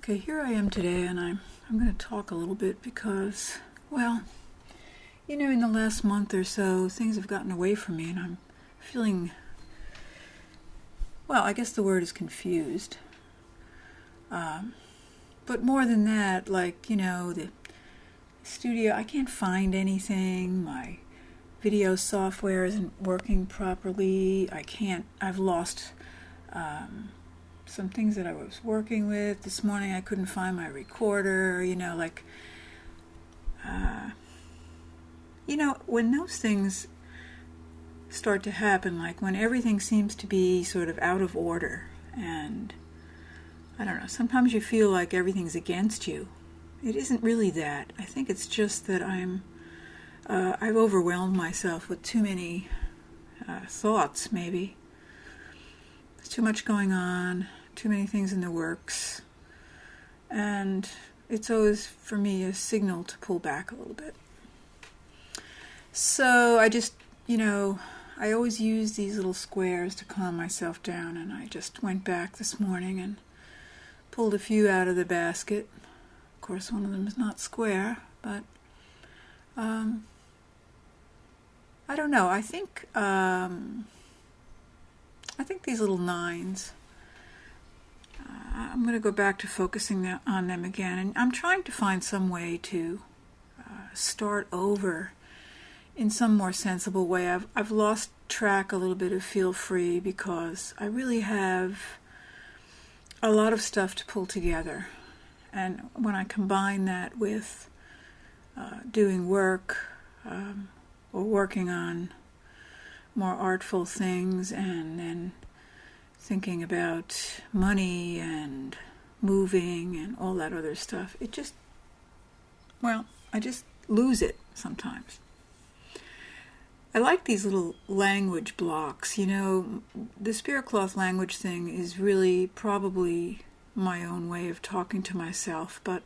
Okay, here I am today, and I'm going to talk a little bit because, well, in the last month or so, things have gotten away from me, and I'm feeling, well, I guess the word is confused. But more than that, the studio, I can't find anything. My video software isn't working properly. I've lost some things that I was working with. This morning I couldn't find my recorder, when those things start to happen, like when everything seems to be sort of out of order, and I don't know, sometimes you feel like everything's against you. It isn't really that. I think it's just that I've overwhelmed myself with too many thoughts, maybe. There's too much going on, too many things in the works, and it's always, for me, a signal to pull back a little bit. So I just, I always use these little squares to calm myself down, and I just went back this morning and pulled a few out of the basket. Of course, one of them is not square, but I don't know. I think these little nines, I'm going to go back to focusing on them again, and I'm trying to find some way to start over in some more sensible way. I've lost track a little bit of Feel Free because I really have a lot of stuff to pull together, and when I combine that with doing work or working on more artful things, and then thinking about money and moving and all that other stuff, I just lose it sometimes. I like these little language blocks. The Spirit Cloth language thing is really probably my own way of talking to myself, but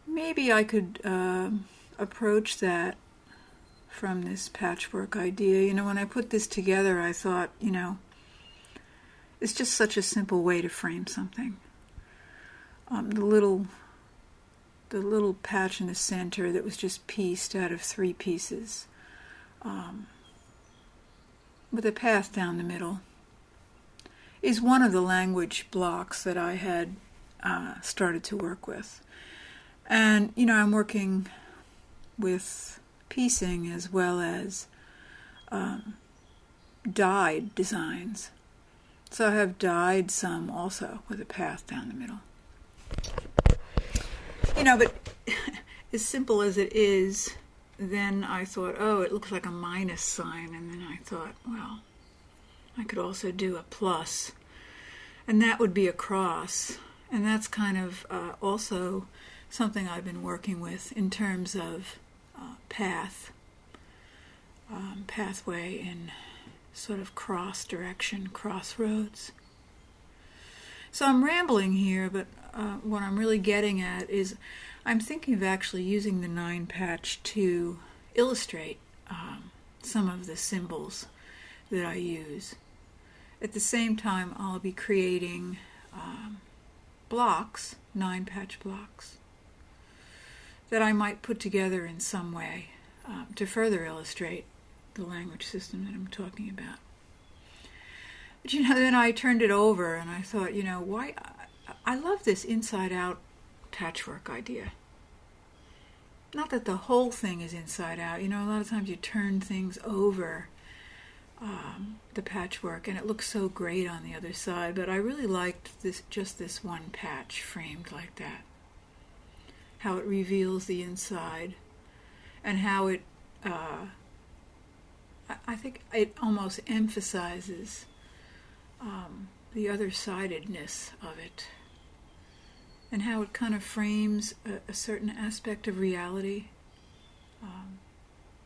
maybe I could approach that from this patchwork idea. When I put this together, I thought, it's just such a simple way to frame something. The little patch in the center that was just pieced out of 3 pieces, with a path down the middle, is one of the language blocks that I had started to work with. And, I'm working with piecing as well as dyed designs. So I have dyed some also with a path down the middle. But as simple as it is, then I thought, it looks like a minus sign. And then I thought, well, I could also do a plus. And that would be a cross. And that's kind of also something I've been working with in terms of pathway in sort of cross direction, crossroads. So I'm rambling here, but what I'm really getting at is I'm thinking of actually using the 9 patch to illustrate some of the symbols that I use. At the same time, I'll be creating blocks, 9 patch blocks, that I might put together in some way to further illustrate the language system that I'm talking about. But then I turned it over and I thought, why? I love this inside-out patchwork idea. Not that the whole thing is inside out. A lot of times you turn things over, the patchwork, and it looks so great on the other side. But I really liked just this one patch framed like that. How it reveals the inside, and how it, I think it almost emphasizes the other-sidedness of it, and how it kind of frames a certain aspect of reality,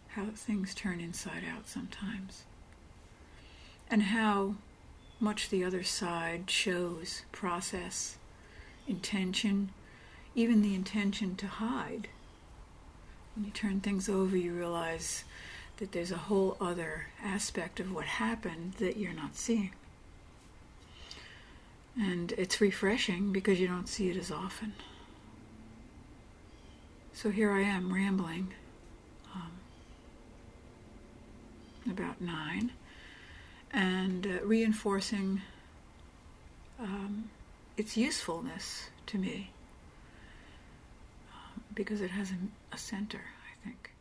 how things turn inside out sometimes, and how much the other side shows process, intention, even the intention to hide. When you turn things over, you realize that there's a whole other aspect of what happened that you're not seeing. And it's refreshing because you don't see it as often. So here I am rambling about 9 and reinforcing its usefulness to me because it has a center, I think.